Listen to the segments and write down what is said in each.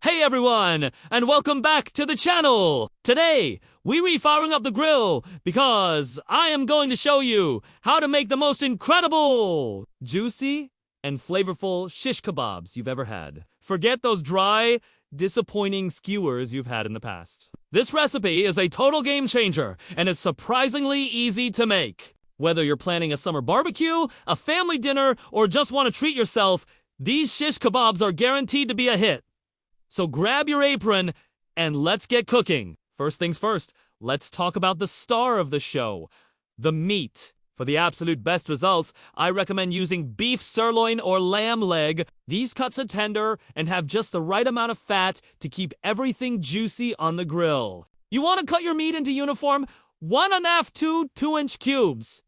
Hey everyone, and welcome back to the channel! Today, we refiring up the grill because I am going to show you how to make the most incredible, juicy, and flavorful shish kebabs you've ever had. Forget those dry, disappointing skewers you've had in the past. This recipe is a total game changer and is surprisingly easy to make. Whether you're planning a summer barbecue, a family dinner, or just want to treat yourself, these shish kebabs are guaranteed to be a hit. So grab your apron and let's get cooking. First things first, let's talk about the star of the show, the meat. For the absolute best results, I recommend using beef sirloin or lamb leg. These cuts are tender and have just the right amount of fat to keep everything juicy on the grill. You want to cut your meat into uniform 1.5 to 2-inch cubes.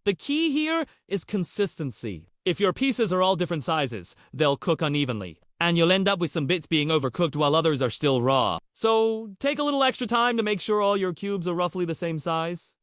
The key here is consistency. If your pieces are all different sizes, they'll cook unevenly, and you'll end up with some bits being overcooked while others are still raw. So take a little extra time to make sure all your cubes are roughly the same size.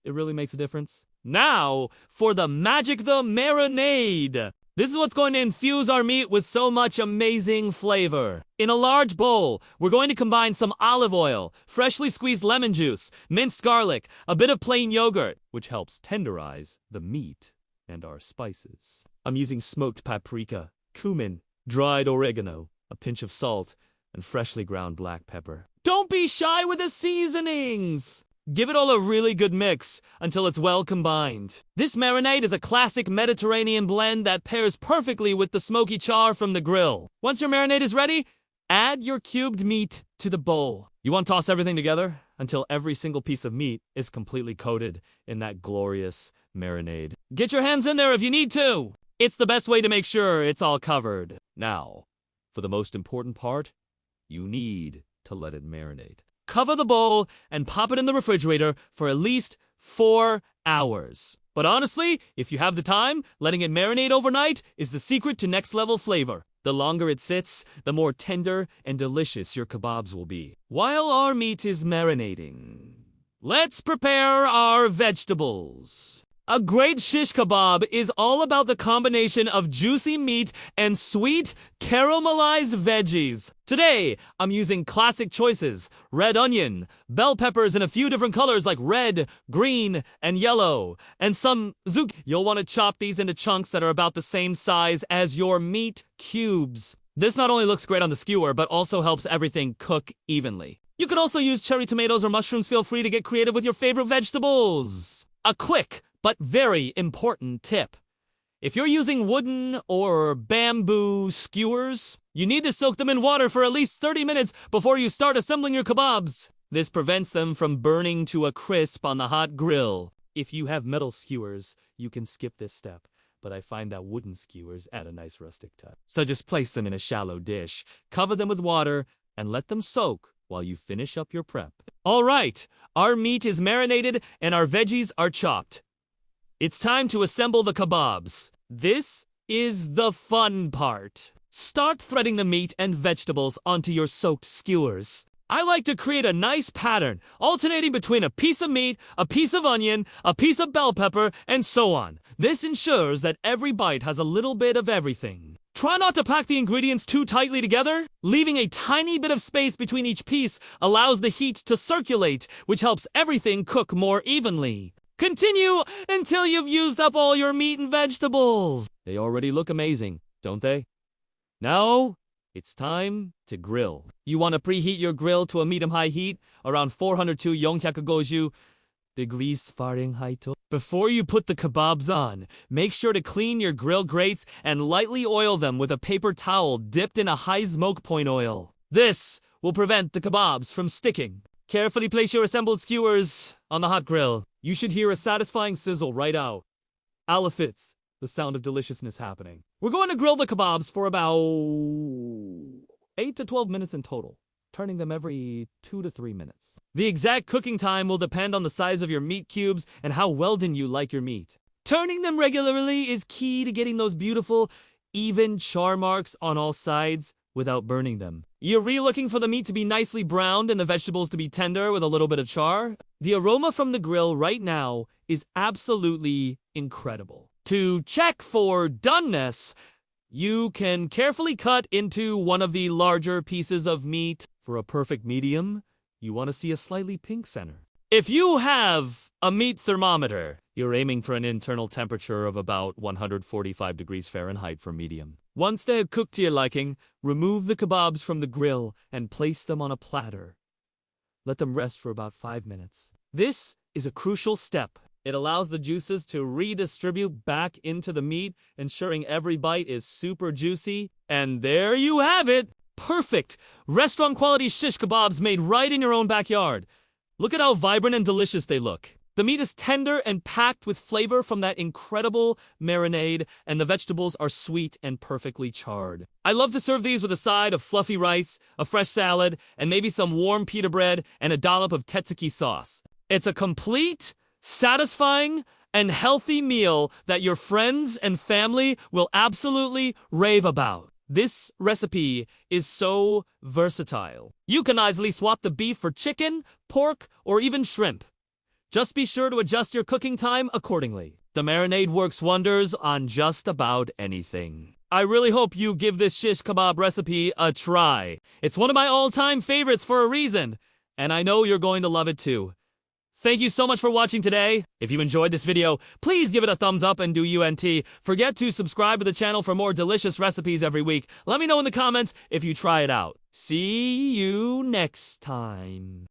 It really makes a difference. Now, for the magic, the marinade. This is what's going to infuse our meat with so much amazing flavor. In a large bowl, we're going to combine some olive oil, freshly squeezed lemon juice, minced garlic, a bit of plain yogurt, which helps tenderize the meat, and our spices. I'm using smoked paprika, cumin, dried oregano, a pinch of salt, and freshly ground black pepper. Don't be shy with the seasonings! Give it all a really good mix until it's well combined. This marinade is a classic Mediterranean blend that pairs perfectly with the smoky char from the grill. Once your marinade is ready, add your cubed meat to the bowl. You want to toss everything together until every single piece of meat is completely coated in that glorious marinade. Get your hands in there if you need to. It's the best way to make sure it's all covered. Now, for the most important part, you need to let it marinate. Cover the bowl and pop it in the refrigerator for at least 4 hours. But honestly, if you have the time, letting it marinate overnight is the secret to next level flavor. The longer it sits, the more tender and delicious your kebabs will be. While our meat is marinating, let's prepare our vegetables. A great shish kebab is all about the combination of juicy meat and sweet, caramelized veggies. Today, I'm using classic choices: red onion, bell peppers in a few different colors like red, green, and yellow, and some zucchini. You'll want to chop these into chunks that are about the same size as your meat cubes. This not only looks great on the skewer, but also helps everything cook evenly. You could also use cherry tomatoes or mushrooms. Feel free to get creative with your favorite vegetables. A quick but very important tip. If you're using wooden or bamboo skewers, you need to soak them in water for at least 30 minutes before you start assembling your kebabs. This prevents them from burning to a crisp on the hot grill. If you have metal skewers, you can skip this step, but I find that wooden skewers add a nice rustic touch. So just place them in a shallow dish, cover them with water, and let them soak while you finish up your prep. All right, our meat is marinated and our veggies are chopped. It's time to assemble the kebabs. This is the fun part. Start threading the meat and vegetables onto your soaked skewers. I like to create a nice pattern, alternating between a piece of meat, a piece of onion, a piece of bell pepper, and so on. This ensures that every bite has a little bit of everything. Try not to pack the ingredients too tightly together. Leaving a tiny bit of space between each piece allows the heat to circulate, which helps everything cook more evenly. Continue until you've used up all your meat and vegetables. They already look amazing, don't they? Now, it's time to grill. You want to preheat your grill to a medium-high heat, around 400 to 450 degrees Fahrenheit. Before you put the kebabs on, make sure to clean your grill grates and lightly oil them with a paper towel dipped in a high smoke point oil. This will prevent the kebabs from sticking. Carefully place your assembled skewers on the hot grill. You should hear a satisfying sizzle right out. Alafits, the sound of deliciousness happening. We're going to grill the kebabs for about 8 to 12 minutes in total, turning them every 2 to 3 minutes. The exact cooking time will depend on the size of your meat cubes and how well done you like your meat. Turning them regularly is key to getting those beautiful, even char marks on all sides without burning them. You're really looking for the meat to be nicely browned and the vegetables to be tender with a little bit of char. The aroma from the grill right now is absolutely incredible. To check for doneness, You can carefully cut into one of the larger pieces of meat. For a perfect medium, you want to see a slightly pink center. If you have a meat thermometer, you're aiming for an internal temperature of about 145 degrees Fahrenheit for medium. Once they have cooked to your liking, remove the kebabs from the grill and place them on a platter. Let them rest for about 5 minutes. This is a crucial step. It allows the juices to redistribute back into the meat, ensuring every bite is super juicy. And there you have it! Perfect! Restaurant quality shish kebabs made right in your own backyard. Look at how vibrant and delicious they look. The meat is tender and packed with flavor from that incredible marinade, and the vegetables are sweet and perfectly charred. I love to serve these with a side of fluffy rice, a fresh salad, and maybe some warm pita bread and a dollop of tzatziki sauce. It's a complete, satisfying, and healthy meal that your friends and family will absolutely rave about. This recipe is so versatile. You can easily swap the beef for chicken, pork, or even shrimp. Just be sure to adjust your cooking time accordingly. The marinade works wonders on just about anything. I really hope you give this shish kebab recipe a try. It's one of my all-time favorites for a reason, and I know you're going to love it too. Thank you so much for watching today. If you enjoyed this video, please give it a thumbs up and do UNT. Forget to subscribe to the channel for more delicious recipes every week. Let me know in the comments if you try it out. See you next time.